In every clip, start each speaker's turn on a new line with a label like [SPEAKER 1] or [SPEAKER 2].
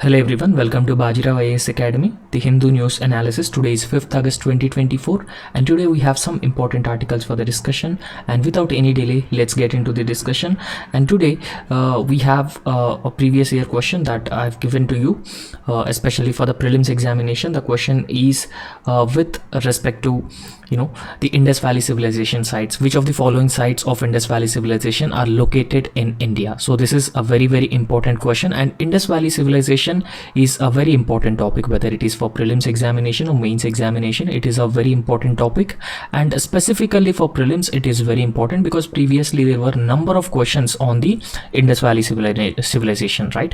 [SPEAKER 1] Hello everyone, welcome to Bajirao IAS Academy, the Hindu news analysis. Today is 5th August 2024 and today we have some important articles for the discussion, and without any delay let's get into the discussion. And today we have a previous year question that I've given to you, especially for the prelims examination. The question is with respect to the Indus Valley civilization sites. Which of the following sites of Indus Valley civilization are located in India? So this is a very important question, and Indus Valley civilization is a very important topic, whether it is for prelims examination or mains examination. It is a very important topic, and specifically for prelims it is very important because previously there were a number of questions on the Indus Valley civilization, right?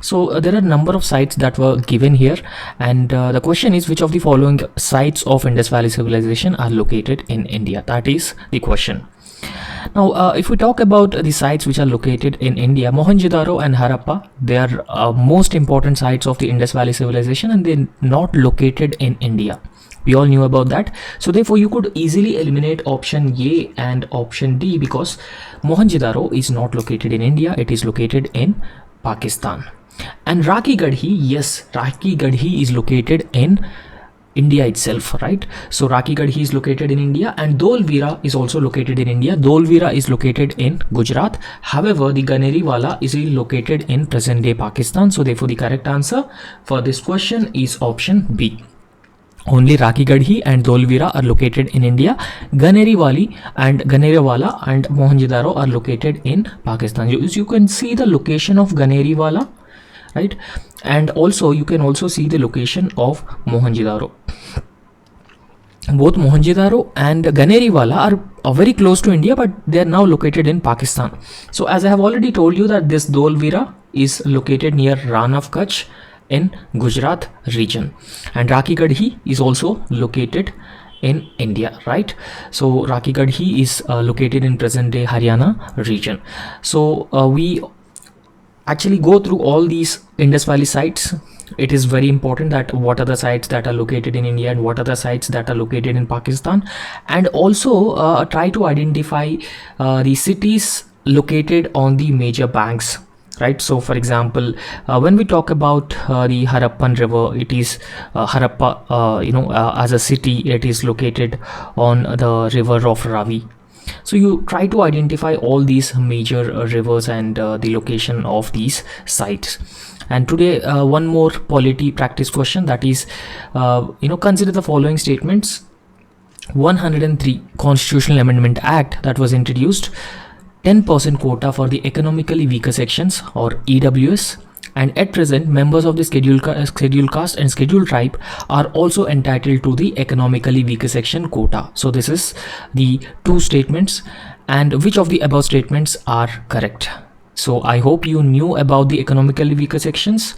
[SPEAKER 1] So there are a number of sites that were given here, and the question is which of the following sites of Indus Valley civilization are located in India? That is the question. Now, if we talk about the sites which are located in India, Mohenjo-daro and Harappa, they are most important sites of the Indus Valley civilization, and they're not located in India. We all knew about that. So therefore, you could easily eliminate option A and option D because Mohenjo-daro is not located in India. It is located in Pakistan. And Rakhi Gadhi, yes, Rakhi Gadhi is located in India itself, right? So Rakhi Gadhi is located in India, and Dholvira is also located in India. Dholvira is located in Gujarat. However, the Ganeri Wala is located in present day Pakistan. So therefore, the correct answer for this question is option B. Only Rakhi Gadhi and Dholvira are located in India. Ganeri Wala and Mohenjo-daro are located in Pakistan. You can see the location of Ganeri Wala, right? And also you can also see the location of Mohenjo-daro. Both Mohenjo-daro and Ganeri Wala are very close to India, but they are now located in Pakistan. So as I have already told you that this Dholvira is located near Rann of Kutch in Gujarat region, and Rakhi Gadhi is also located in India, right? So Rakhi Gadhi is located in present day Haryana region. So we actually go through all these Indus Valley sites. It is very important that what are the sites that are located in India and what are the sites that are located in Pakistan, and also try to identify the cities located on the major banks, right? So for example, when we talk about the Harappan river, it is Harappa as a city, it is located on the river of Ravi. So you try to identify all these major rivers and the location of these sites. And today one more polity practice question, that is consider the following statements. 103 Constitutional Amendment Act that was introduced 10% quota for the economically weaker sections or EWS, and at present members of the scheduled caste and scheduled tribe are also entitled to the economically weaker section quota. So this is the two statements, and which of the above statements are correct? So I hope you knew about the economically weaker sections,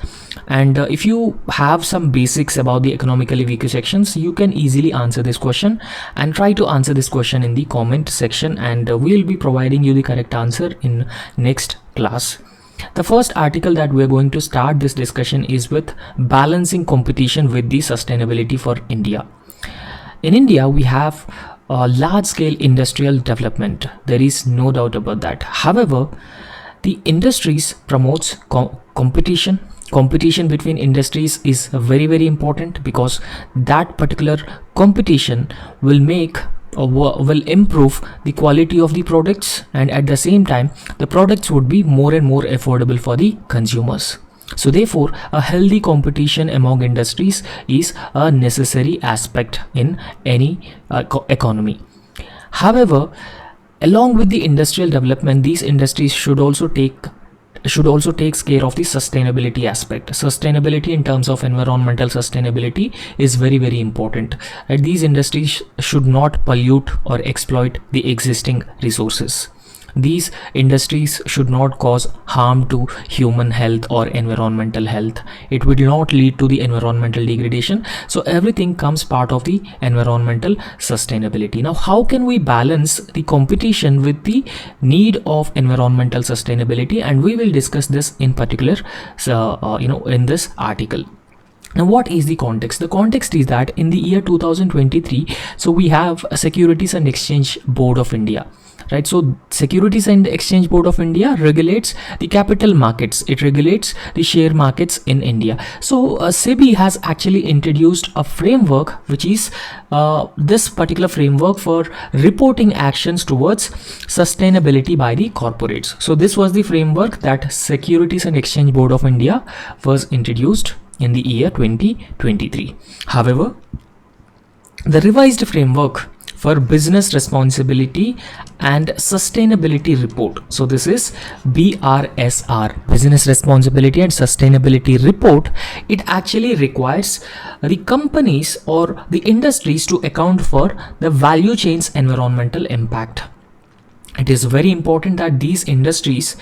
[SPEAKER 1] and if you have some basics about the economically weaker sections, you can easily answer this question, and try to answer this question in the comment section, and we'll be providing you the correct answer in next class. The first article that we're going to start this discussion is with balancing competition with the sustainability for India. In India, we have large-scale industrial development. There is no doubt about that. However, the industries promotes competition. Competition between industries is very important because that particular competition will improve the quality of the products, and at the same time the products would be more and more affordable for the consumers. So therefore, a healthy competition among industries is a necessary aspect in any economy. However, along with the industrial development, these industries should also take care of the sustainability aspect. Sustainability in terms of environmental sustainability is very important. And these industries should not pollute or exploit the existing resources. These industries should not cause harm to human health or environmental health. It will not lead to the environmental degradation. So everything comes part of the environmental sustainability. Now, how can we balance the competition with the need of environmental sustainability? And we will discuss this in particular in this article. Now, what is the context? The context is that in the year 2023, so we have a Securities and Exchange Board of India. right? So Securities and Exchange Board of India regulates the capital markets. It regulates the share markets in India. So SEBI has actually introduced a framework, which is this particular framework for reporting actions towards sustainability by the corporates. So this was the framework that Securities and Exchange Board of India was introduced in the year 2023. However, the revised framework for business responsibility and sustainability report, so this is BRSR, business responsibility and sustainability report, it actually requires the companies or the industries to account for the value chain's environmental impact. It is very important that these industries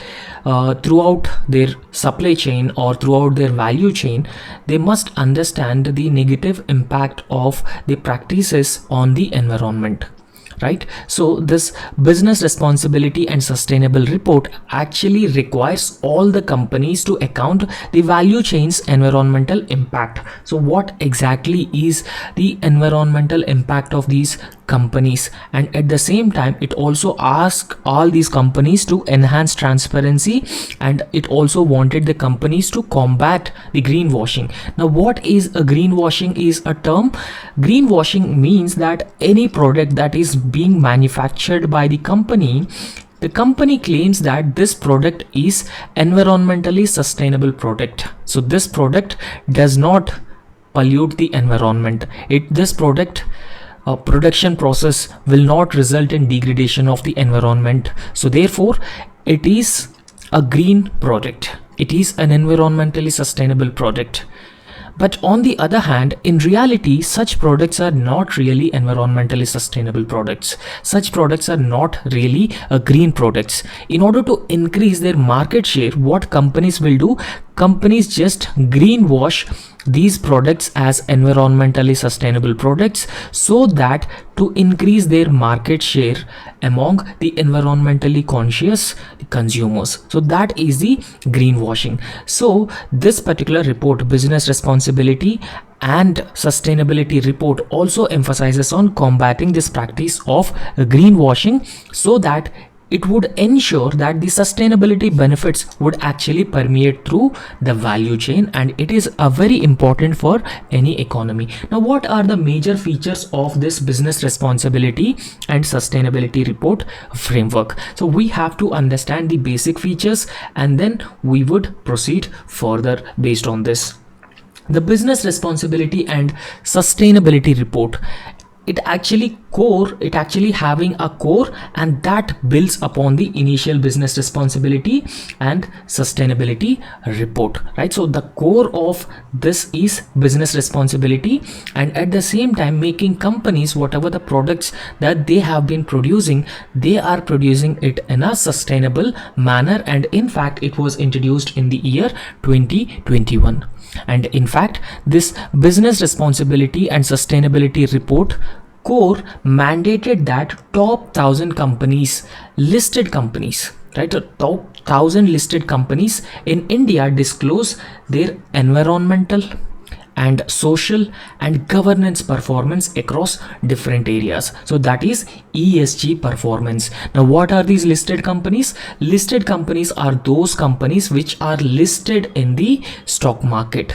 [SPEAKER 1] throughout their supply chain or throughout their value chain, they must understand the negative impact of the practices on the environment, right? So this business responsibility and sustainable report actually requires all the companies to account the value chain's environmental impact. So what exactly is the environmental impact of these companies, and at the same time it also asks all these companies to enhance transparency, and it also wanted the companies to combat the greenwashing. Now what is a greenwashing is a term. Greenwashing means that any product that is being manufactured by the company claims that this product is environmentally sustainable product. So this product does not pollute the environment. This product production process will not result in degradation of the environment. So therefore it is a green product. It is an environmentally sustainable product. But on the other hand, in reality, such products are not really environmentally sustainable products. Such products are not really green products. In order to increase their market share, what companies will do? Companies just greenwash these products as environmentally sustainable products so that to increase their market share among the environmentally conscious consumers. So that is the greenwashing. So this particular report, business responsibility and sustainability report, also emphasizes on combating this practice of greenwashing so that it would ensure that the sustainability benefits would actually permeate through the value chain, and it is a very important for any economy. Now what are the major features of this business responsibility and sustainability report framework? So we have to understand the basic features and then we would proceed further based on this. The business responsibility and sustainability report, it actually having a core, and that builds upon the initial business responsibility and sustainability report, right? So the core of this is business responsibility, and at the same time making companies, whatever the products that they have been producing, they are producing it in a sustainable manner, and in fact it was introduced in the year 2021. And in fact this business responsibility and sustainability report core mandated that top 1000 companies, listed companies, right, so top 1000 listed companies in India disclose their environmental and social and governance performance across different areas. So that is ESG performance. Now what are these listed companies? Listed companies are those companies which are listed in the stock market,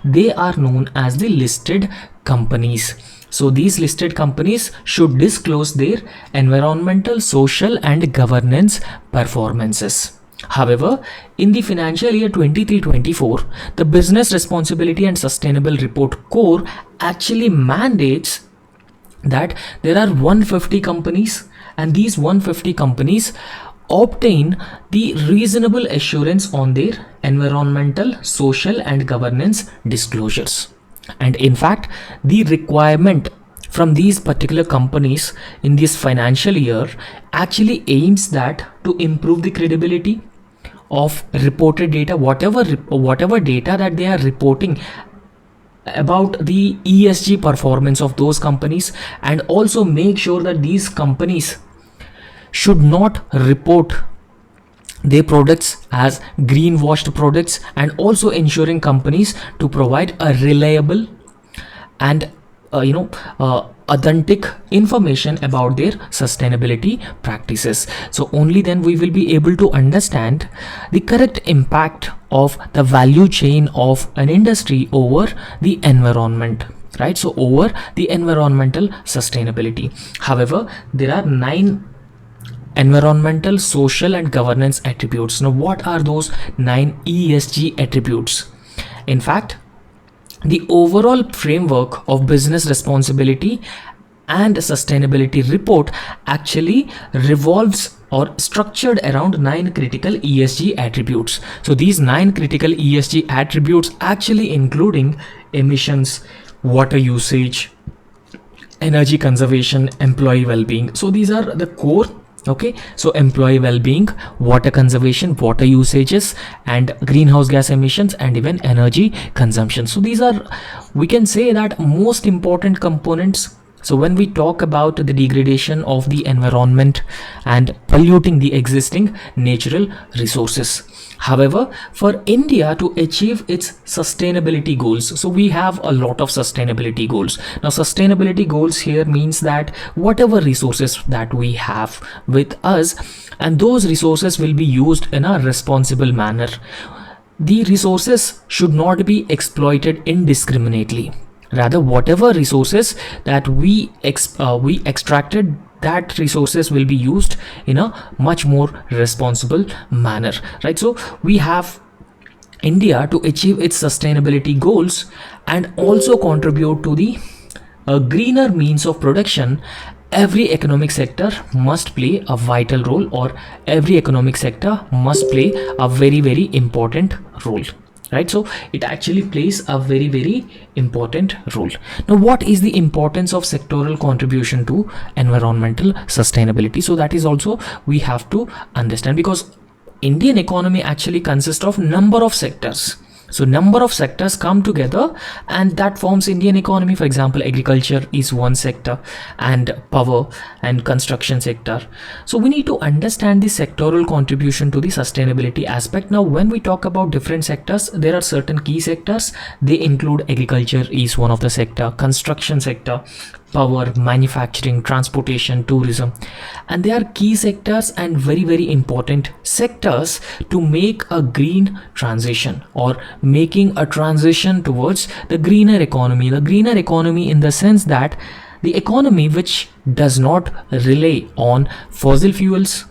[SPEAKER 1] they are known as the listed companies. So these listed companies should disclose their environmental, social and governance performances. However, in the financial year 23-24, the business responsibility and sustainable report core actually mandates that there are 150 companies, and these 150 companies obtain the reasonable assurance on their environmental, social and governance disclosures. And in fact, the requirement from these particular companies in this financial year actually aims that to improve the credibility of reported data, whatever data that they are reporting about the ESG performance of those companies, and also make sure that these companies should not report their products as greenwashed products, and also ensuring companies to provide a reliable and authentic information about their sustainability practices. So only then we will be able to understand the correct impact of the value chain of an industry over the environment, right? So over the environmental sustainability. However, there are 9 environmental, social and governance attributes. Now what are those 9 ESG attributes? In fact, the overall framework of business responsibility and sustainability report actually revolves or structured around 9 critical ESG attributes. So these 9 critical ESG attributes actually including emissions, water usage, energy conservation, employee well-being. So these are the core. Okay, so employee well-being, water conservation, water usages and greenhouse gas emissions and even energy consumption. So these are, we can say that, most important components. So when we talk about the degradation of the environment and polluting the existing natural resources. However, for India to achieve its sustainability goals, so we have a lot of sustainability goals. Now, sustainability goals here means that whatever resources that we have with us, and those resources will be used in a responsible manner. The resources should not be exploited indiscriminately. Rather, whatever resources that we extracted, that resources will be used in a much more responsible manner, right? So we have India to achieve its sustainability goals and also contribute to the greener means of production. Every economic sector must play a vital role, or every economic sector must play a very, very important role, right? So it actually plays a very, very important role. Now, what is the importance of sectoral contribution to environmental sustainability? So that is also we have to understand, because Indian economy actually consists of number of sectors. So number of sectors come together and that forms Indian economy. For example, agriculture is one sector, and power and construction sector. So we need to understand the sectoral contribution to the sustainability aspect. Now, when we talk about different sectors, there are certain key sectors. They include agriculture is one of the sector, construction sector, power, manufacturing, transportation, tourism, and they are key sectors and very, very important sectors to make a green transition, or making a transition towards the greener economy. The greener economy in the sense that the economy which does not rely on fossil fuels,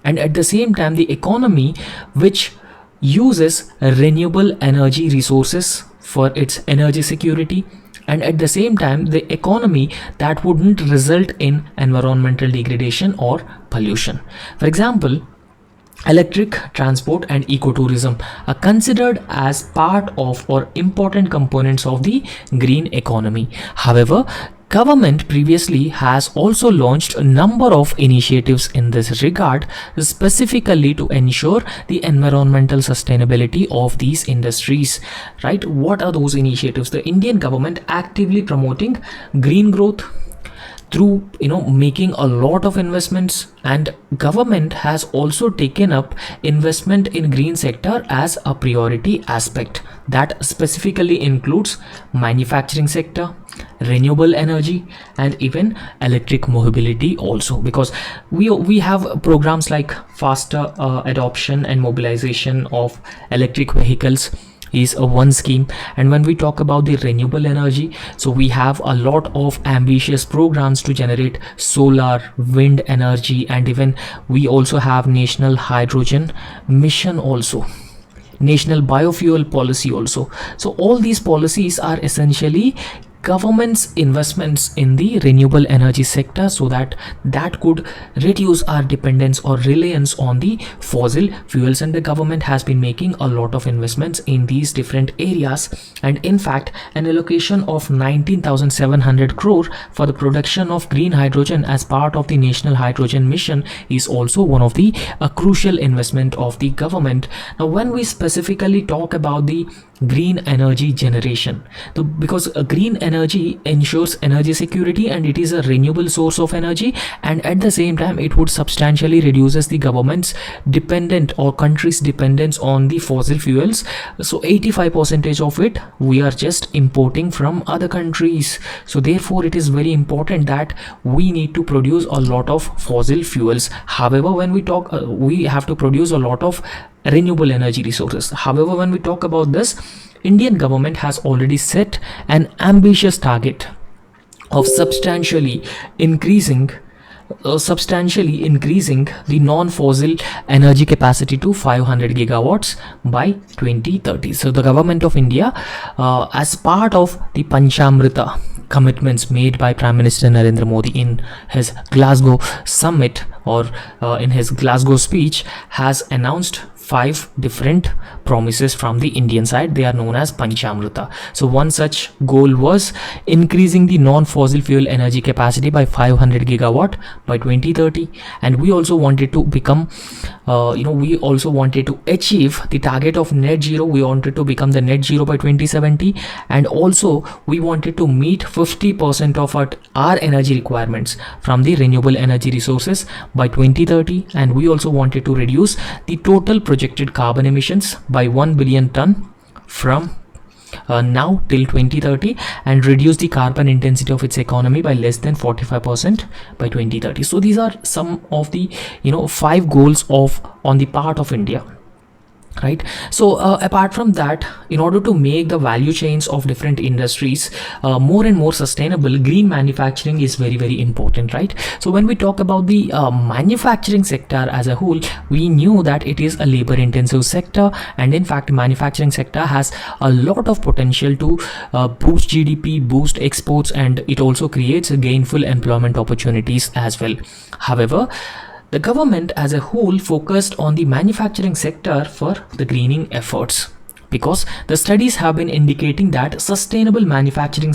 [SPEAKER 1] and at the same time the economy which uses renewable energy resources for its energy security, and at the same time the economy that wouldn't result in environmental degradation or pollution. For example, electric transport and ecotourism are considered as part of or important components of the green economy. However, government previously has also launched a number of initiatives in this regard, specifically to ensure the environmental sustainability of these industries, right? What are those initiatives? The Indian government actively promoting green growth through making a lot of investments, and government has also taken up investment in green sector as a priority aspect. That specifically includes manufacturing sector, renewable energy, and even electric mobility also, because we have programs like faster adoption and mobilization of electric vehicles is a one scheme. And when we talk about the renewable energy, so we have a lot of ambitious programs to generate solar, wind energy, and even we also have national hydrogen mission also, national biofuel policy also. So all these policies are essentially government's investments in the renewable energy sector, so that could reduce our dependence or reliance on the fossil fuels, and the government has been making a lot of investments in these different areas. And in fact, an allocation of 19,700 crore for the production of green hydrogen as part of the national hydrogen mission is also one of the crucial investment of the government. Now, when we specifically talk about the green energy generation, because green energy ensures energy security, and it is a renewable source of energy, and at the same time it would substantially reduces the government's dependent or country's dependence on the fossil fuels. So 85% of it we are just importing from other countries. So therefore it is very important that we need to produce a lot of fossil fuels. However, when we talk we have to produce a lot of renewable energy resources. However, when we talk about this, Indian government has already set an ambitious target of substantially increasing the non-fossil energy capacity to 500 gigawatts by 2030. So the government of India, as part of the Panchamrita commitments made by Prime Minister Narendra Modi in his Glasgow summit, or in his Glasgow speech, has announced 5 different promises from the Indian side. They are known as Panchamrita. So one such goal was increasing the non-fossil fuel energy capacity by 500 gigawatt by 2030, and we also wanted to become we also wanted to achieve the target of net zero. We wanted to become the net zero by 2070, and also we wanted to meet 50% of our energy requirements from the renewable energy resources by 2030, and we also wanted to reduce the total projected carbon emissions by 1 billion ton from now till 2030, and reduce the carbon intensity of its economy by less than 45% by 2030. So these are some of the 5 goals on the part of India, right? So apart from that, in order to make the value chains of different industries more and more sustainable, green manufacturing is very, very important, right? So when we talk about the manufacturing sector as a whole, we knew that it is a labor intensive sector, and in fact manufacturing sector has a lot of potential to boost GDP, boost exports, and it also creates gainful employment opportunities as well. However, the government as a whole focused on the manufacturing sector for the greening efforts, because the studies have been indicating that sustainable manufacturing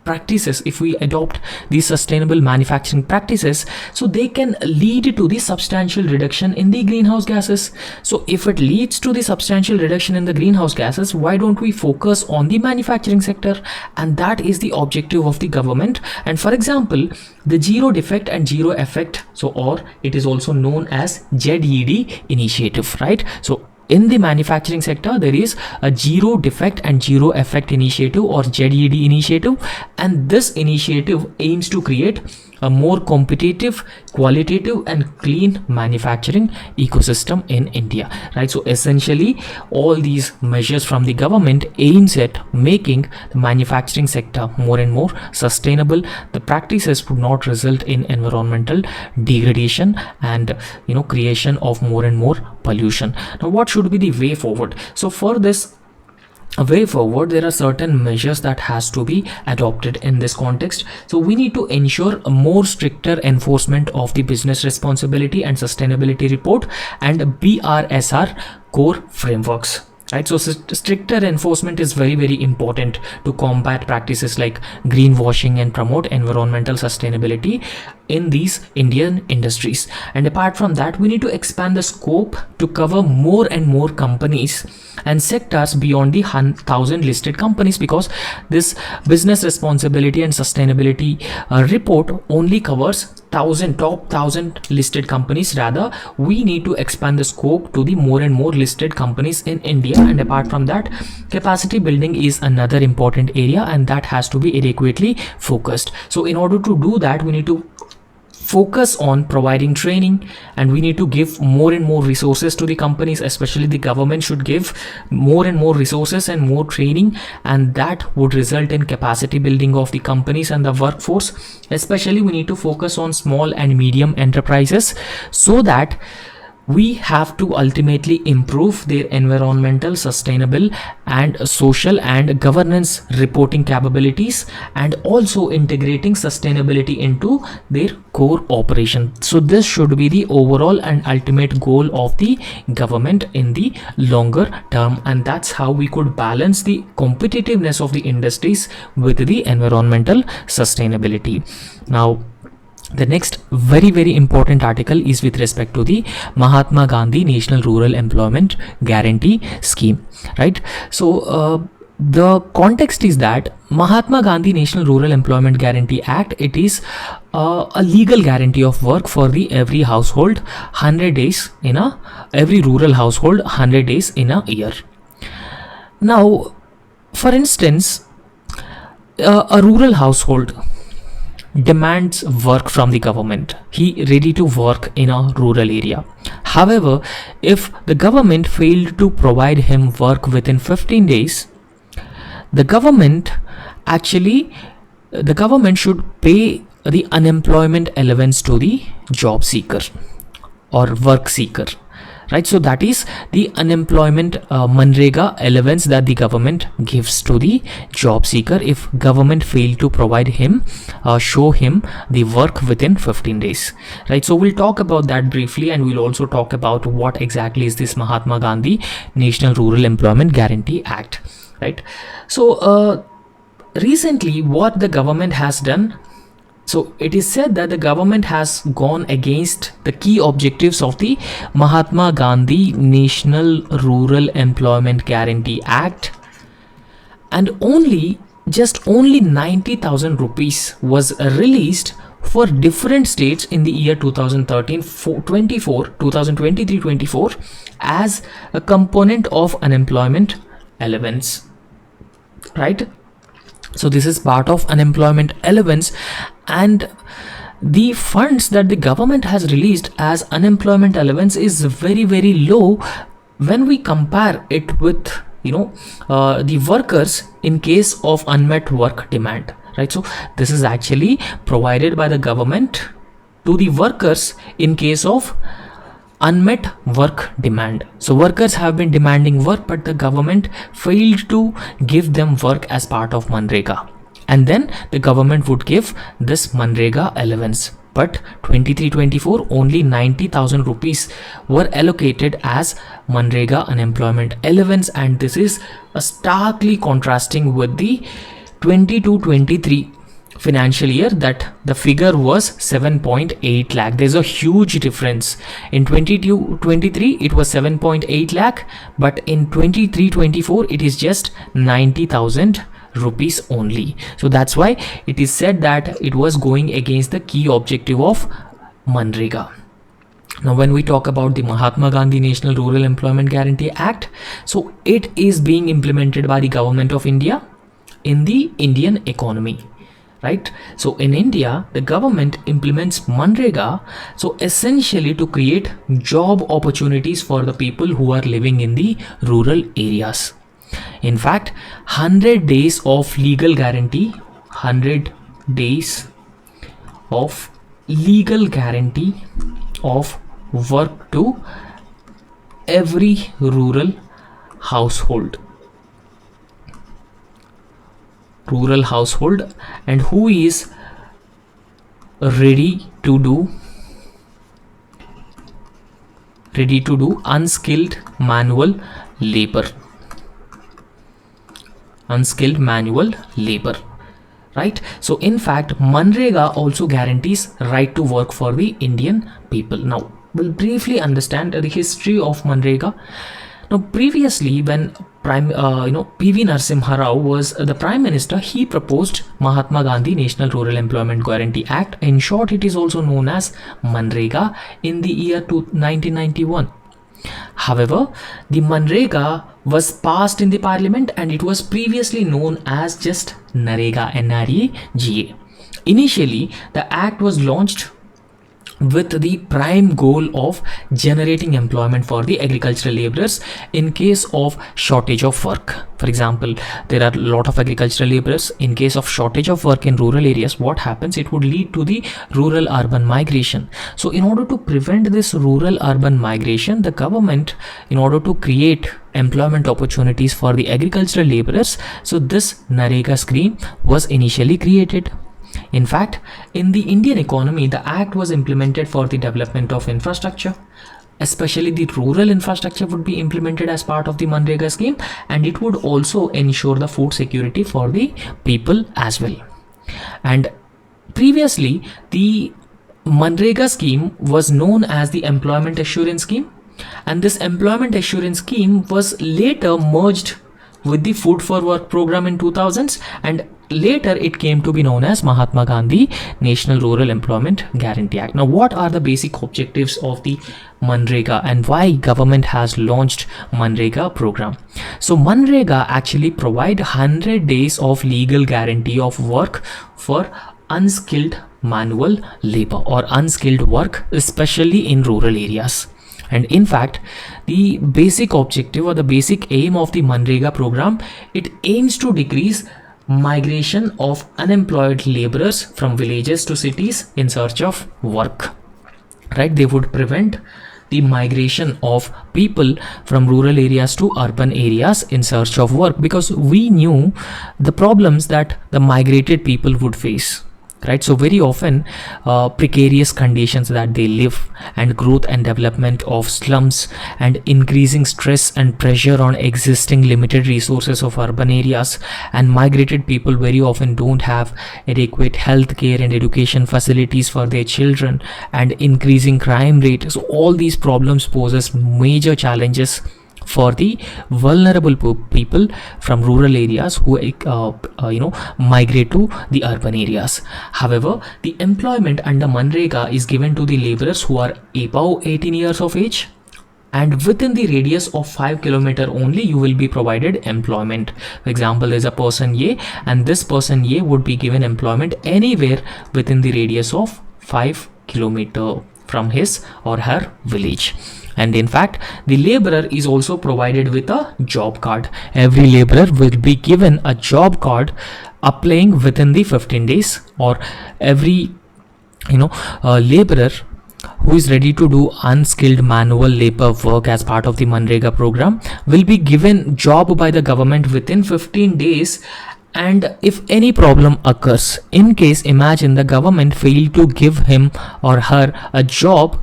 [SPEAKER 1] practices, if we adopt these sustainable manufacturing practices, so they can lead to the substantial reduction in the greenhouse gases. So if it leads to the substantial reduction in the greenhouse gases, why don't we focus on the manufacturing sector? And that is the objective of the government. And for example, the zero defect and zero effect, or it is also known as ZED initiative, right? So in the manufacturing sector, there is a zero defect and zero effect initiative, or ZED initiative, and this initiative aims to create a more competitive, qualitative and clean manufacturing ecosystem in India, right? So essentially all these measures from the government aims at making the manufacturing sector more and more sustainable. The practices would not result in environmental degradation and creation of more and more pollution. Now what should be the way forward? So for this way forward, there are certain measures that has to be adopted in this context. So we need to ensure a more stricter enforcement of the business responsibility and sustainability report and BRSR core frameworks, right? So stricter enforcement is very, very important to combat practices like greenwashing and promote environmental sustainability in these Indian industries. And apart from that, we need to expand the scope to cover more and more companies and sectors beyond the 1,000 listed companies, because this business responsibility and sustainability report only covers top 1,000 listed companies. Rather, we need to expand the scope to the more and more listed companies in India. And apart from that, capacity building is another important area, and that has to be adequately focused. So in order to do that, we need to focus on providing training, and we need to give more and more resources to the companies. Especially the government should give more and more resources and more training, and that would result in capacity building of the companies and the workforce. Especially we need to focus on small and medium enterprises, so that we have to ultimately improve their environmental, sustainable and social and governance reporting capabilities, and also integrating sustainability into their core operation. So this should be the overall and ultimate goal of the government in the longer term, and that's how we could balance the competitiveness of the industries with the environmental sustainability. Now the next very, very important article is with respect to the Mahatma Gandhi National Rural Employment Guarantee Scheme, right? So the context is that Mahatma Gandhi National Rural Employment Guarantee Act, it is a legal guarantee of work for the every household 100 days in a every rural household 100 days in a year. Now, for instance, a rural household demands work from the government. He ready to work in a rural area. However, if the government failed to provide him work within 15 days, the government should pay the unemployment allowance to the job seeker or work seeker, right? So that is the unemployment Manrega allowance that the government gives to the job seeker if government failed to provide him show him the work within 15 days, right? So we'll talk about that briefly, and we'll also talk about what exactly is this Mahatma Gandhi National Rural Employment Guarantee Act, right? So recently what the government has done, so it is said that the government has gone against the key objectives of the Mahatma Gandhi National Rural Employment Guarantee Act, and only 90,000 rupees was released for different states in the year 2023-24 as a component of unemployment allowance, right? So this is part of unemployment allowance, and the funds that the government has released as unemployment allowance is very, very low when we compare it with the workers in case of unmet work demand, right? So this is actually provided by the government to the workers in case of unmet work demand. So workers have been demanding work, but the government failed to give them work as part of Manrega, and then the government would give this Manrega allowance. But 23-24 only 90,000 rupees were allocated as Manrega unemployment allowance, and this is starkly contrasting with the 22-23 financial year that the figure was 7.8 lakh. There's a huge difference. In 22-23 it was 7.8 lakh, but in 23-24 it is just 90,000 rupees only. So that's why it is said that it was going against the key objective of Manrega. Now when we talk about the Mahatma Gandhi National Rural Employment Guarantee Act, so it is being implemented by the government of India in the Indian economy, right? So in India, the government implements Manrega, so essentially to create job opportunities for the people who are living in the rural areas. In fact, 100 days of legal guarantee, 100 days of legal guarantee of work to every rural household, and who is ready to do unskilled manual labor, right? So in fact, Manrega also guarantees right to work for the Indian people. Now we'll briefly understand the history of Manrega. Now previously, when PV Narasimha Rao was the Prime Minister, he proposed Mahatma Gandhi National Rural Employment Guarantee Act. In short, it is also known as Manrega in the year 1991. However, the Manrega was passed in the parliament and it was previously known as just Narega, N-R-E-G-A. Initially, the act was launched with the prime goal of generating employment for the agricultural laborers in case of shortage of work. For example, there are a lot of agricultural laborers. In case of shortage of work in rural areas, what happens? It would lead to the rural urban migration. So in order to prevent this rural urban migration, the government, in order to create employment opportunities for the agricultural laborers, so this Narega scheme was initially created. In fact, in the Indian economy, the act was implemented for the development of infrastructure. Especially the rural infrastructure would be implemented as part of the Manrega scheme, and it would also ensure the food security for the people as well. And previously, the Manrega scheme was known as the Employment Assurance Scheme, and this Employment Assurance Scheme was later merged with the Food for Work program in 2000s, and later it came to be known as Mahatma Gandhi National Rural Employment Guarantee Act. Now, what are the basic objectives of the Manrega and why government has launched Manrega program? So Manrega actually provide 100 days of legal guarantee of work for unskilled manual labor or unskilled work, especially in rural areas. And in fact, the basic objective or the basic aim of the Manrega program, it aims to decrease migration of unemployed laborers from villages to cities in search of work. Right? They would prevent the migration of people from rural areas to urban areas in search of work, because we knew the problems that the migrated people would face. Right? So very often precarious conditions that they live, and growth and development of slums, and increasing stress and pressure on existing limited resources of urban areas, and migrated people very often don't have adequate health care and education facilities for their children, and increasing crime rate. So all these problems poses major challenges for the vulnerable people from rural areas who migrate to the urban areas. However, the employment under Manrega is given to the laborers who are above 18 years of age, and within the radius of 5 km only you will be provided employment. For example, is a person A, and this person A would be given employment anywhere within the radius of 5 km from his or her village. And in fact, the laborer is also provided with a job card. Every laborer will be given a job card applying within the 15 days, or every laborer who is ready to do unskilled manual labor work as part of the Manrega program will be given job by the government within 15 days. And if any problem occurs, in case imagine the government failed to give him or her a job,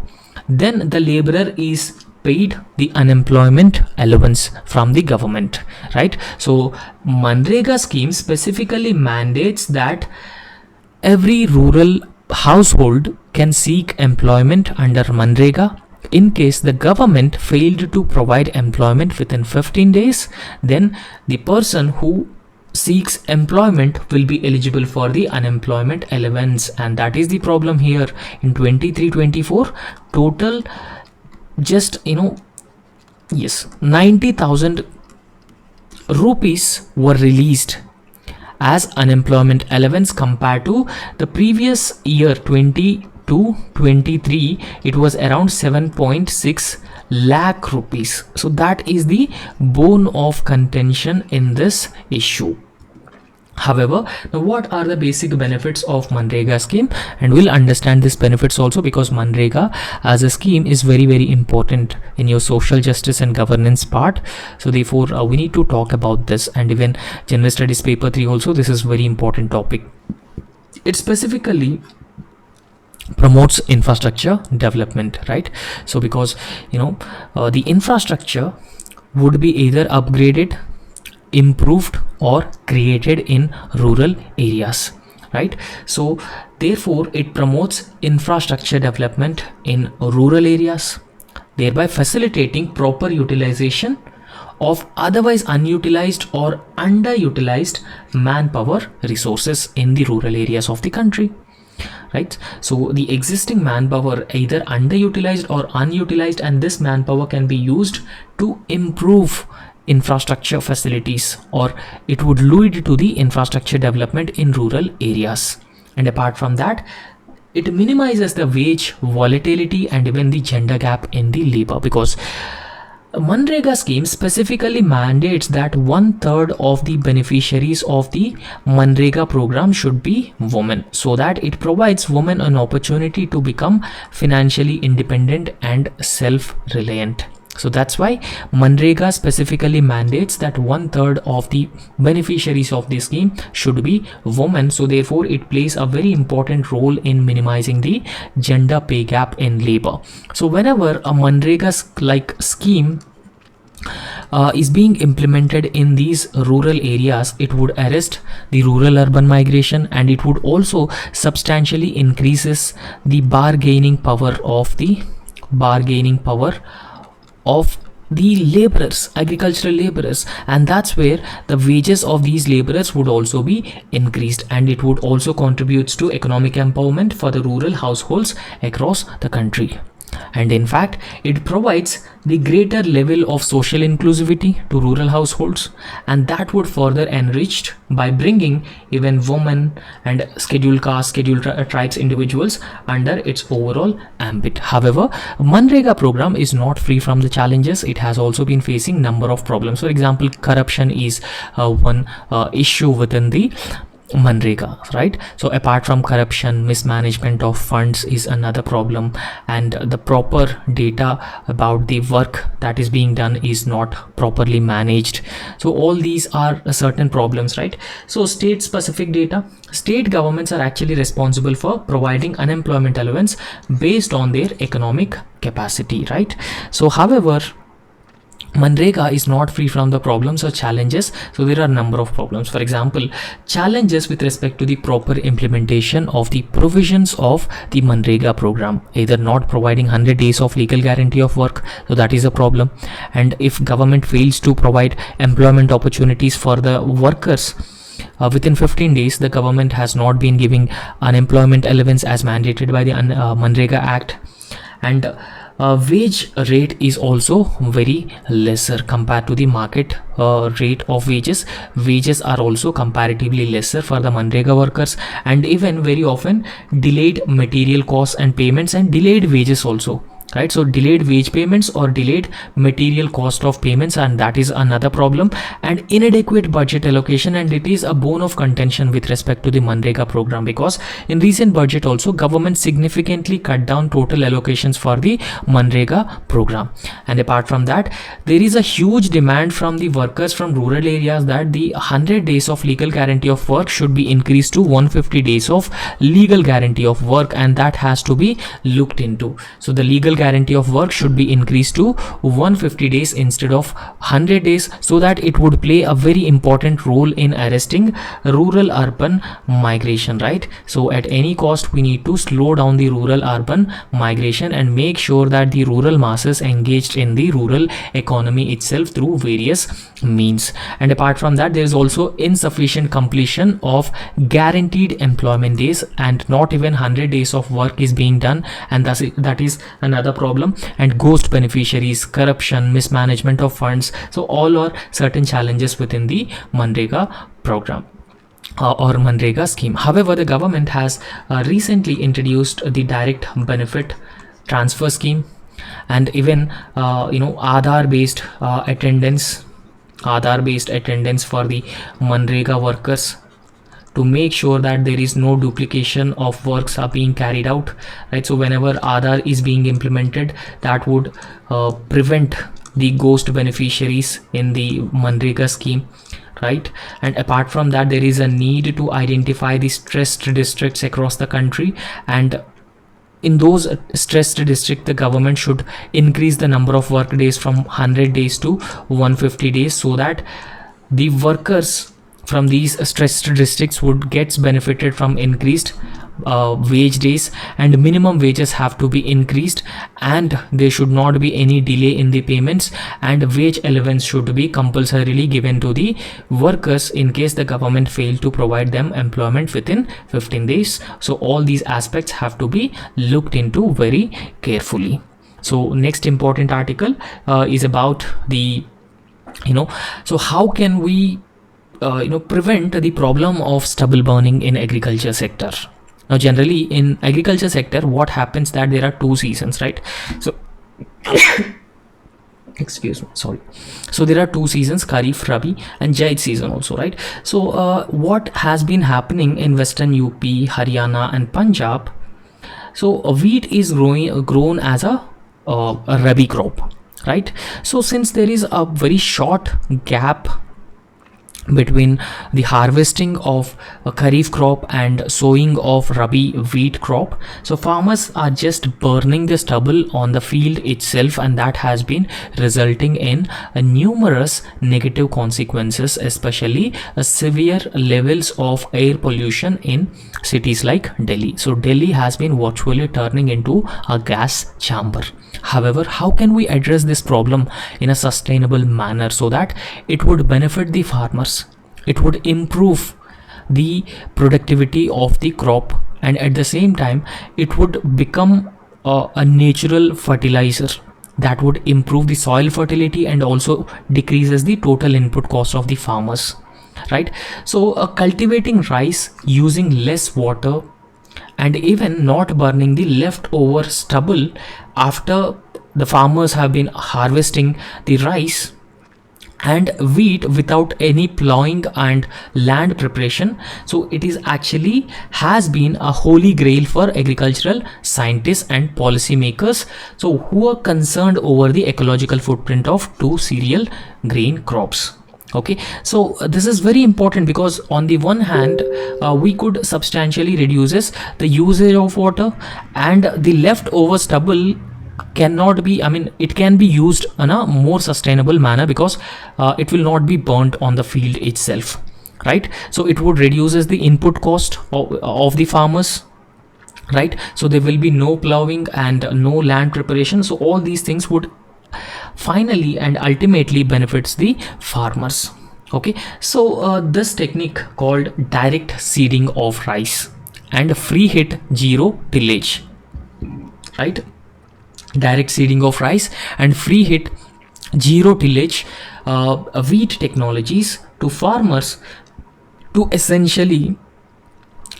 [SPEAKER 1] then the laborer is paid the unemployment allowance from the government. Right? So Manrega scheme specifically mandates that every rural household can seek employment under Manrega. In case the government failed to provide employment within 15 days, then the person who seeks employment will be eligible for the unemployment allowance. And that is the problem here. In 23-24, total just 90,000 rupees were released as unemployment allowance, compared to the previous year 22-23 it was around 7.6 lakh rupees. So that is the bone of contention in this issue. However, now what are the basic benefits of Manrega scheme? And we'll understand these benefits also, because Manrega as a scheme is very, very important in your social justice and governance part. So therefore we need to talk about this, and even General Studies paper 3 also, this is very important topic. It specifically promotes infrastructure development, right? So because the infrastructure would be either upgraded, improved, or created in rural areas, right? So therefore it promotes infrastructure development in rural areas, thereby facilitating proper utilization of otherwise unutilized or underutilized manpower resources in the rural areas of the country. Right? So the existing manpower either underutilized or unutilized, and this manpower can be used to improve infrastructure facilities, or it would lead to the infrastructure development in rural areas. And apart from that, it minimizes the wage volatility and even the gender gap in the labor, because Manrega scheme specifically mandates that 1/3 of the beneficiaries of the Manrega program should be women, so that it provides women an opportunity to become financially independent and self-reliant. So that's why Manrega specifically mandates that 1/3 of the beneficiaries of this scheme should be women. So therefore it plays a very important role in minimizing the gender pay gap in labor. So whenever a Manrega scheme is being implemented in these rural areas, it would arrest the rural urban migration, and it would also substantially increases the bargaining power of the laborers, agricultural laborers, and that's where the wages of these laborers would also be increased, and it would also contributes to economic empowerment for the rural households across the country. And in fact, it provides the greater level of social inclusivity to rural households, and that would further enriched by bringing even women and scheduled caste, scheduled tribes individuals under its overall ambit. However, Manrega program is not free from the challenges. It has also been facing number of problems. For example, corruption is one issue within the Manrega, right? So apart from corruption, mismanagement of funds is another problem, and the proper data about the work that is being done is not properly managed. So all these are certain problems, right? So state specific data, state governments are actually responsible for providing unemployment allowance based on their economic capacity, right? So however, Manrega is not free from the problems or challenges. So there are a number of problems. For example, challenges with respect to the proper implementation of the provisions of the Manrega program, either not providing 100 days of legal guarantee of work, so that is a problem. And if government fails to provide employment opportunities for the workers, within 15 days, the government has not been giving unemployment allowance as mandated by the Manrega Act, and wage rate is also very lesser compared to the market rate of wages. Wages are also comparatively lesser for the Manrega workers, and even very often delayed material costs and payments and delayed wages also, right? So delayed wage payments or delayed material cost of payments, and that is another problem. And inadequate budget allocation, and it is a bone of contention with respect to the Manrega program, because in recent budget also government significantly cut down total allocations for the Manrega program. And apart from that, there is a huge demand from the workers from rural areas that the 100 days of legal guarantee of work should be increased to 150 days of legal guarantee of work, and that has to be looked into. So the legal guarantee of work should be increased to 150 days instead of 100 days, so that it would play a very important role in arresting rural urban migration, right? So at any cost we need to slow down the rural urban migration and make sure that the rural masses engaged in the rural economy itself through various means. And apart from that, there is also insufficient completion of guaranteed employment days, and not even 100 days of work is being done, and that is another problem. And ghost beneficiaries, corruption, mismanagement of funds, so all are certain challenges within the Manrega program or Manrega scheme. However, the government has recently introduced the direct benefit transfer scheme, and even Aadhaar based attendance for the Manrega workers, to make sure that there is no duplication of works are being carried out, right? So whenever Aadhaar is being implemented, that would prevent the ghost beneficiaries in the Manrega scheme, right? And apart from that, there is a need to identify the stressed districts across the country, and in those stressed districts, the government should increase the number of work days from 100 days to 150 days, so that the workers from these stressed districts would get benefited from increased wage days, and minimum wages have to be increased, and there should not be any delay in the payments, and wage allowance should be compulsorily given to the workers in case the government failed to provide them employment within 15 days. So all these aspects have to be looked into very carefully. So next important article is about the so how can we prevent the problem of stubble burning in agriculture sector. Now generally in agriculture sector, what happens that there are two seasons, right? So excuse me, sorry. So there are two seasons, Kharif, Rabi and Jaid season also, right? So what has been happening in western UP, Haryana and Punjab, so wheat is grown as a Rabi crop, right? So since there is a very short gap between the harvesting of a kharif crop and sowing of rabi wheat crop. So farmers are just burning the stubble on the field itself, and that has been resulting in numerous negative consequences, especially severe levels of air pollution in cities like Delhi. So Delhi has been virtually turning into a gas chamber. However, how can we address this problem in a sustainable manner so that it would benefit the farmers? It would improve the productivity of the crop, and at the same time, it would become a natural fertilizer that would improve the soil fertility and also decreases the total input cost of the farmers, right? So, cultivating rice using less water and even not burning the leftover stubble after the farmers have been harvesting the rice and wheat without any plowing and land preparation. So it is actually has been a holy grail for agricultural scientists and policymakers, so who are concerned over the ecological footprint of two cereal grain crops. Okay, so this is very important because on the one hand, we could substantially reduces the usage of water, and the leftover stubble cannot be, I mean, it can be used in a more sustainable manner because it will not be burnt on the field itself, right? So it would reduces the input cost of the farmers, right? So there will be no plowing and no land preparation, so all these things would finally and ultimately benefits the farmers. Okay, so this technique called direct seeding of rice and free hit zero tillage, right? Direct seeding of rice and free hit zero tillage wheat technologies to farmers to essentially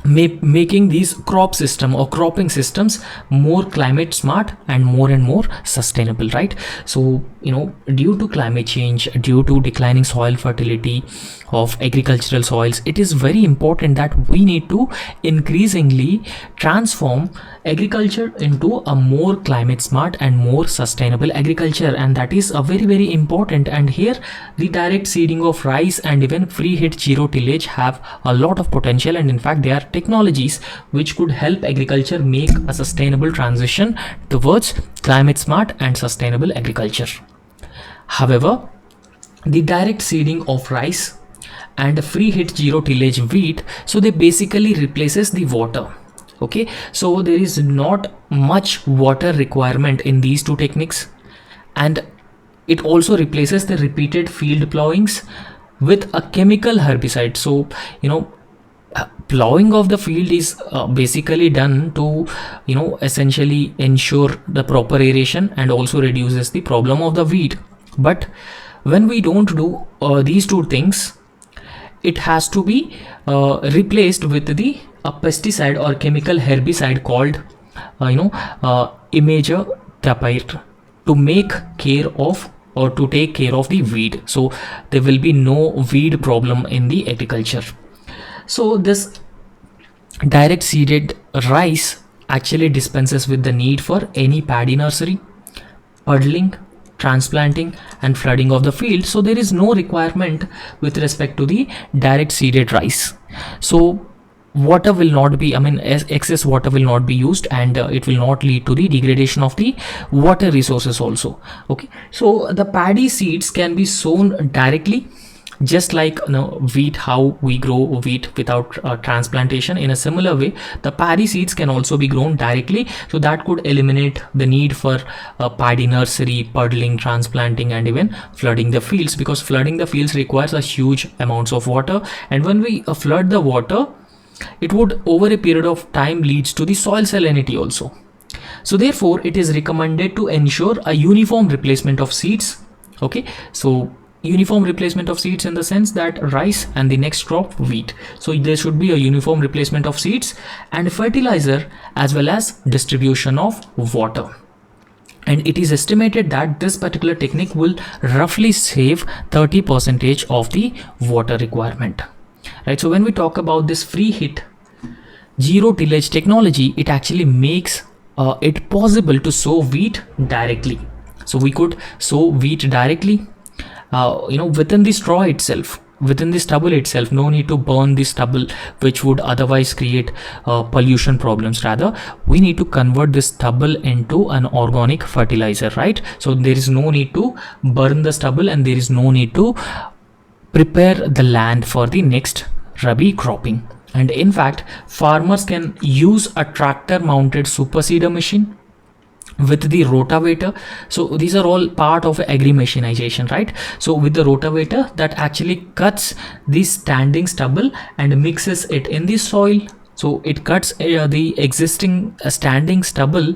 [SPEAKER 1] making these crop system or cropping systems more climate smart and more sustainable, right? So due to climate change, due to declining soil fertility of agricultural soils, it is very important that we need to increasingly transform agriculture into a more climate smart and more sustainable agriculture, and that is a very important. And here the direct seeding of rice and even free hit zero tillage have a lot of potential, and in fact they are technologies which could help agriculture make a sustainable transition towards climate smart and sustainable agriculture. However, the direct seeding of rice and free hit zero tillage wheat, so they basically replaces the water. Okay, so there is not much water requirement in these two techniques, and it also replaces the repeated field plowings with a chemical herbicide. So plowing of the field is basically done to essentially ensure the proper aeration and also reduces the problem of the weed. But when we don't do these two things, it has to be replaced with the pesticide or chemical herbicide called imidacloprid to make care of or to take care of the weed, so there will be no weed problem in the agriculture. So this direct seeded rice actually dispenses with the need for any paddy nursery, puddling, transplanting and flooding of the field. So there is no requirement with respect to the direct seeded rice. So water will not be, I mean, excess water will not be used, and it will not lead to the degradation of the water resources also. Okay, so the paddy seeds can be sown directly, just like wheat, how we grow wheat without transplantation. In a similar way, the paddy seeds can also be grown directly, so that could eliminate the need for paddy nursery, puddling, transplanting and even flooding the fields, because flooding the fields requires a huge amounts of water, and when we flood the water, it would over a period of time leads to the soil salinity also. So therefore it is recommended to ensure a uniform replacement of seeds. Okay, so uniform replacement of seeds in the sense that rice and the next crop wheat, so there should be a uniform replacement of seeds and fertilizer as well as distribution of water. And it is estimated that this particular technique will roughly save 30% of the water requirement, right? So when we talk about this free hit zero tillage technology, it actually makes it possible to sow wheat directly. So we could sow wheat directly within the straw itself, within the stubble itself. No need to burn the stubble, which would otherwise create pollution problems. Rather, we need to convert this stubble into an organic fertilizer, right? So there is no need to burn the stubble, and there is no need to prepare the land for the next rabi cropping. And in fact, farmers can use a tractor mounted super seeder machine with the rotavator. So these are all part of agri machinization, right? So with the rotavator, that actually cuts the standing stubble and mixes it in the soil. So it cuts the existing standing stubble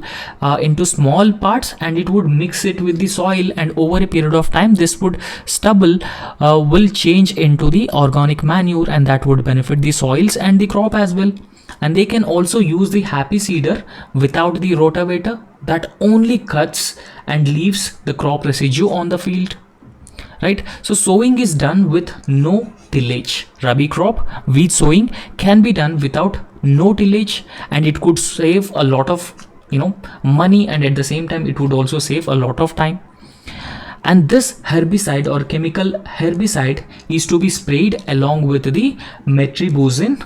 [SPEAKER 1] into small parts, and it would mix it with the soil, and over a period of time this would stubble will change into the organic manure, and that would benefit the soils and the crop as well. And they can also use the happy seeder without the rotavator, that only cuts and leaves the crop residue on the field, right? So sowing is done with no tillage. Rabi crop wheat sowing can be done without no tillage, and it could save a lot of money, and at the same time it would also save a lot of time. And this herbicide or chemical herbicide is to be sprayed along with the metribuzin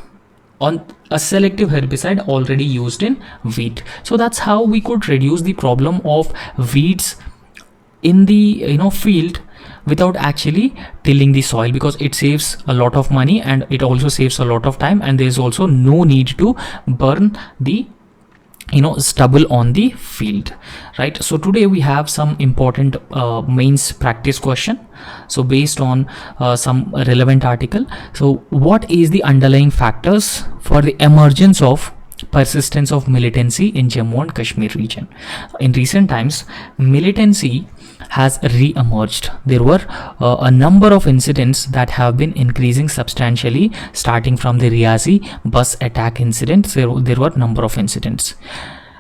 [SPEAKER 1] on a selective herbicide already used in wheat. So that's how we could reduce the problem of weeds in the field without actually tilling the soil, because it saves a lot of money and it also saves a lot of time, and there is also no need to burn the stubble on the field, right? So today we have some important mains practice question, so based on some relevant article. So what is the underlying factors for the emergence of persistence of militancy in Jammu and Kashmir region? In recent times, militancy has re-emerged. There were a number of incidents that have been increasing substantially, starting from the Riazi bus attack incident. There were a number of incidents,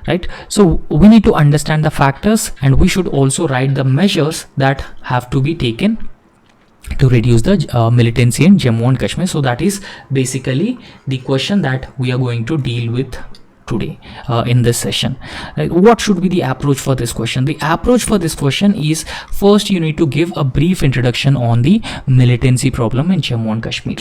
[SPEAKER 1] right? So we need to understand the factors, and we should also write the measures that have to be taken to reduce the militancy in Jammu and Kashmir. So that is basically the question that we are going to deal with today in this session. What should be the approach for this question? The approach for this question is, first you need to give a brief introduction on the militancy problem in Jammu and Kashmir,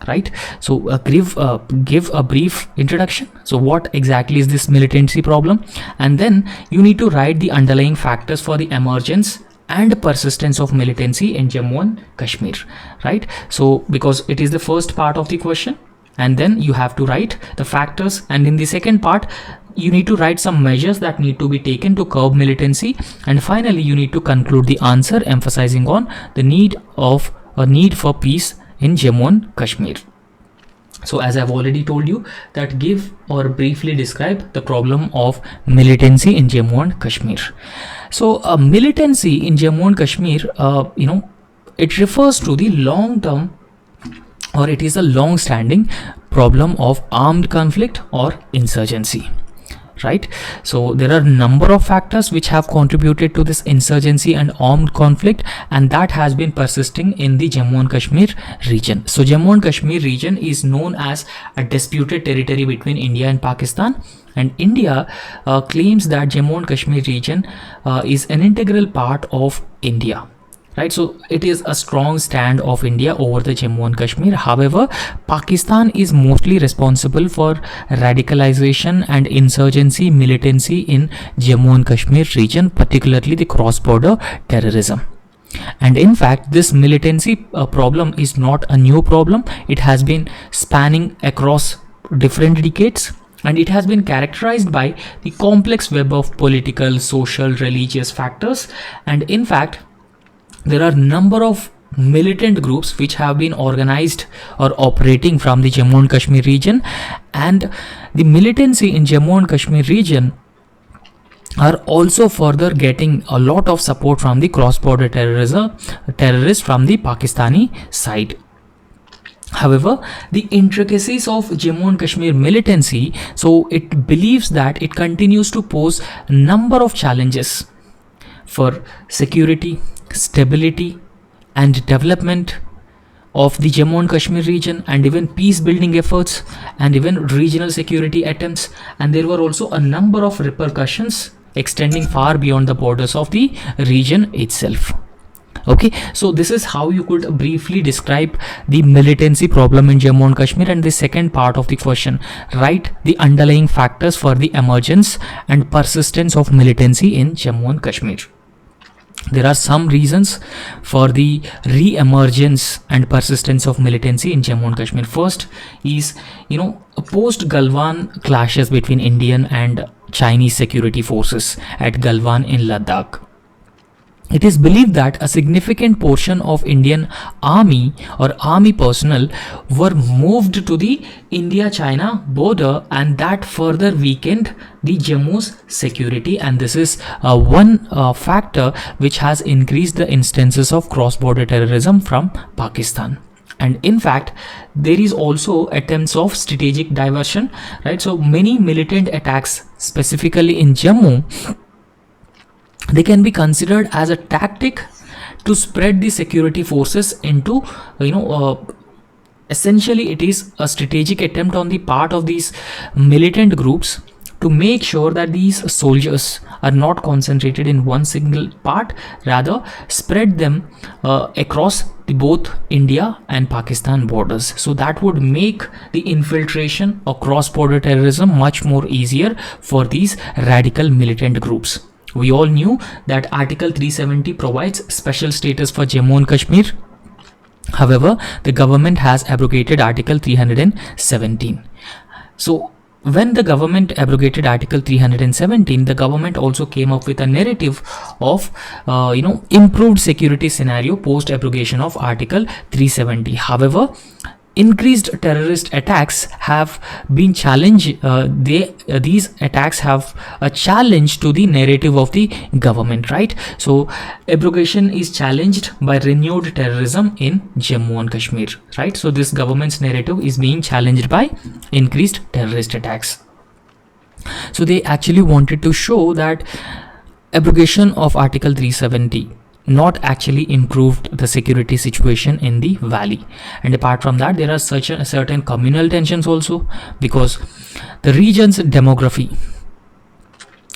[SPEAKER 1] right? So give a brief introduction. So what exactly is this militancy problem? And then you need to write the underlying factors for the emergence and persistence of militancy in Jammu and Kashmir, right? So because it is the first part of the question, and then you have to write the factors, and in the second part you need to write some measures that need to be taken to curb militancy, and finally you need to conclude the answer emphasizing on the need for peace in Jammu and Kashmir. So as I've already told you, that give or briefly describe the problem of militancy in Jammu and Kashmir. So militancy in Jammu and Kashmir, it refers to the long-term, or it is a long-standing problem of armed conflict or insurgency, right? So there are a number of factors which have contributed to this insurgency and armed conflict, and that has been persisting in the Jammu and Kashmir region. So Jammu and Kashmir region is known as a disputed territory between India and Pakistan, and India claims that Jammu and Kashmir region is an integral part of India, right? So it is a strong stand of India over the Jammu and Kashmir. However, Pakistan is mostly responsible for radicalization and insurgency, militancy in Jammu and Kashmir region, particularly the cross-border terrorism. And in fact, this militancy problem is not a new problem. It has been spanning across different decades, and it has been characterized by the complex web of political, social, religious factors. And in fact, there are a number of militant groups which have been organized or operating from the Jammu and Kashmir region, and the militancy in Jammu and Kashmir region are also further getting a lot of support from the cross-border terrorists from the Pakistani side. However, the intricacies of Jammu and Kashmir militancy, so it believes that it continues to pose a number of challenges for security, stability and development of the Jammu and Kashmir region, and even peace building efforts and even regional security attempts. And there were also a number of repercussions extending far beyond the borders of the region itself, Okay, so this is how you could briefly describe the militancy problem in Jammu and Kashmir. And the second part of the question, write the underlying factors for the emergence and persistence of militancy in Jammu and Kashmir. There are some reasons for the re-emergence and persistence of militancy in Jammu and Kashmir. First is, post Galwan clashes between Indian and Chinese security forces at Galwan in Ladakh. It is believed that a significant portion of Indian army or army personnel were moved to the India-China border, and that further weakened the Jammu's security, and this is one factor which has increased the instances of cross-border terrorism from Pakistan. And in fact, there is also attempts of strategic diversion, right? So many militant attacks, specifically in Jammu, they can be considered as a tactic to spread the security forces into, essentially it is a strategic attempt on the part of these militant groups to make sure that these soldiers are not concentrated in one single part, rather spread them across both India and Pakistan borders. So that would make the infiltration or cross-border terrorism much more easier for these radical militant groups. We all knew that Article 370 provides special status for Jammu and Kashmir. However, the government has abrogated Article 317. So when the government abrogated Article 317, the government also came up with a narrative of improved security scenario post abrogation of Article 370. However, increased terrorist attacks have been challenged. These attacks have a challenge to the narrative of the government, right? So abrogation is challenged by renewed terrorism in Jammu and Kashmir, right? So this government's narrative is being challenged by increased terrorist attacks. So they actually wanted to show that abrogation of Article 370 not actually improved the security situation in the valley. And apart from that, there are certain communal tensions also, because the region's demography,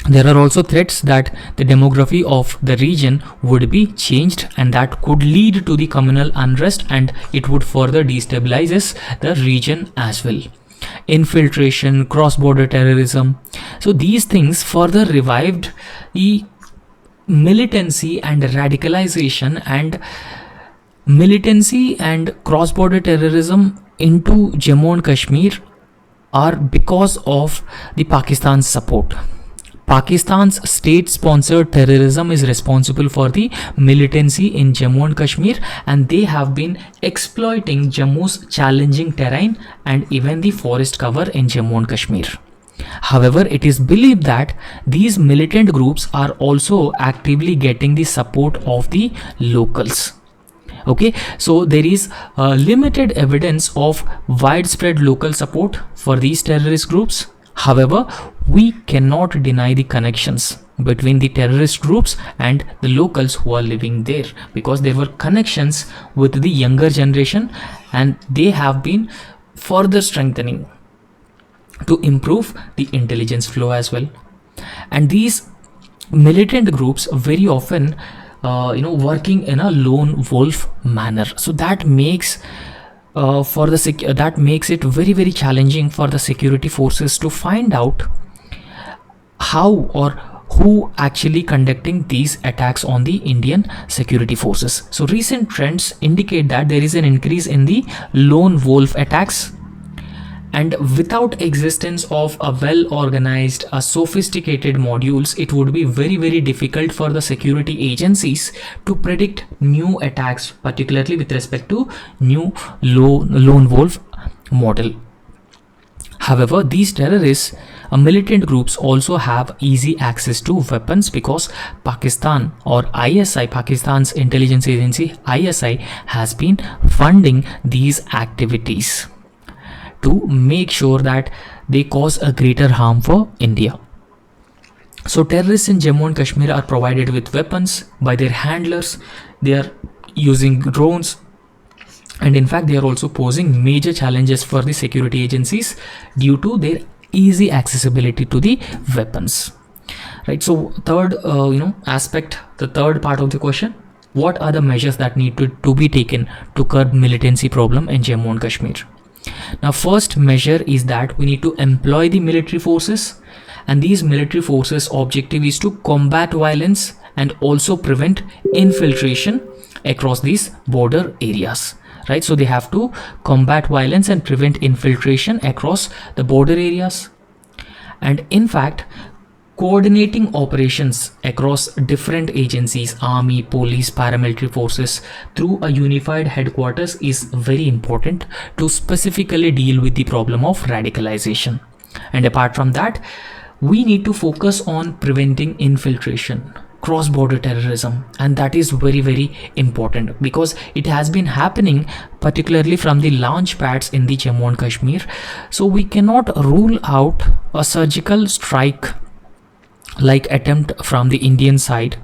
[SPEAKER 1] there are also threats that the demography of the region would be changed, and that could lead to the communal unrest, and it would further destabilize the region as well. Infiltration, cross-border terrorism, so these things further revived the militancy and radicalization, and militancy and cross-border terrorism into Jammu and Kashmir are because of the Pakistan's support. Pakistan's state-sponsored terrorism is responsible for the militancy in Jammu and Kashmir, and they have been exploiting Jammu's challenging terrain and even the forest cover in Jammu and Kashmir. However, it is believed that these militant groups are also actively getting the support of the locals. Okay, so there is limited evidence of widespread local support for these terrorist groups. However, we cannot deny the connections between the terrorist groups and the locals who are living there, because there were connections with the younger generation, and they have been further strengthening to improve the intelligence flow as well. And these militant groups very often working in a lone wolf manner, so that makes that makes it very, very challenging for the security forces to find out how or who actually conducting these attacks on the Indian security forces. So recent trends indicate that there is an increase in the lone wolf attacks, and without existence of a well organized, sophisticated modules, it would be very, very difficult for the security agencies to predict new attacks, particularly with respect to new lone wolf model. However, these terrorists, militant groups, also have easy access to weapons, because Pakistan or ISI, Pakistan's intelligence agency ISI, has been funding these activities to make sure that they cause a greater harm for India. So terrorists in Jammu and Kashmir are provided with weapons by their handlers. They are using drones, and in fact they are also posing major challenges for the security agencies due to their easy accessibility to the weapons, right? So third aspect, the third part of the question, what are the measures that need to be taken to curb militancy problem in Jammu and Kashmir. Now, first measure is that we need to employ the military forces, and these military forces objective is to combat violence and also prevent infiltration across these border areas, right? So they have to combat violence and prevent infiltration across the border areas. And in fact, coordinating operations across different agencies, army, police, paramilitary forces through a unified headquarters is very important to specifically deal with the problem of radicalization. And apart from that, we need to focus on preventing infiltration, cross-border terrorism, and that is very, very important because it has been happening particularly from the launch pads in the Jammu and Kashmir. So we cannot rule out a surgical strike like attempt from the Indian side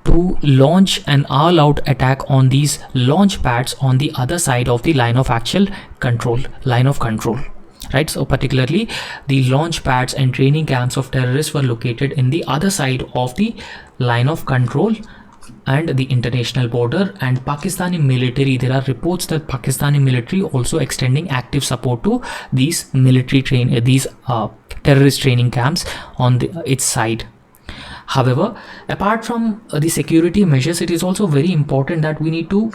[SPEAKER 1] to launch an all-out attack on these launch pads on the other side of the line of control, right? So particularly the launch pads and training camps of terrorists were located in the other side of the line of control and the international border. And Pakistani military, there are reports that Pakistani military also extending active support to these terrorist training camps on its side. However, apart from the security measures, it is also very important that we need to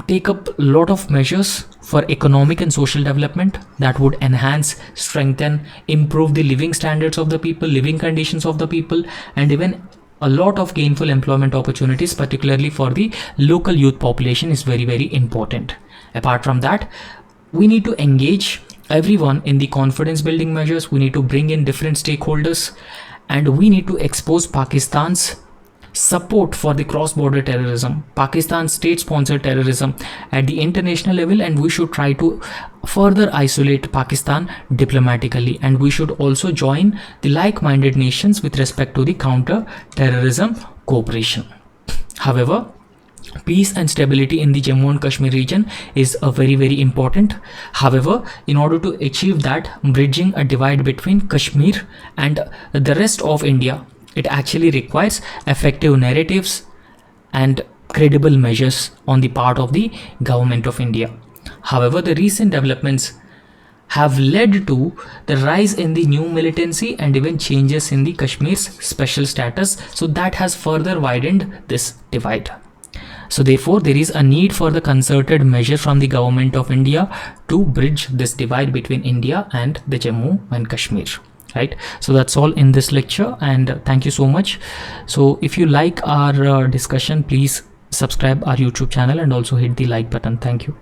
[SPEAKER 1] take up a lot of measures for economic and social development that would enhance, strengthen, improve the living standards of the people, living conditions of the people, and even a lot of gainful employment opportunities, particularly for the local youth population, is very, very important. Apart from that, we need to engage everyone in the confidence building measures. We need to bring in different stakeholders, and we need to expose Pakistan's support for the cross-border terrorism, Pakistan's state-sponsored terrorism at the international level, and we should try to further isolate Pakistan diplomatically, and we should also join the like-minded nations with respect to the counter-terrorism cooperation. However, peace and stability in the Jammu and Kashmir region is very, very important. However, in order to achieve that, bridging a divide between Kashmir and the rest of India, it actually requires effective narratives and credible measures on the part of the government of India. However, the recent developments have led to the rise in the new militancy and even changes in the Kashmir's special status. So that has further widened this divide. So therefore, there is a need for the concerted measure from the government of India to bridge this divide between India and the Jammu and Kashmir. Right, so that's all in this lecture, and thank you so much. So if you like our discussion, please subscribe our YouTube channel and also hit the like button. Thank you.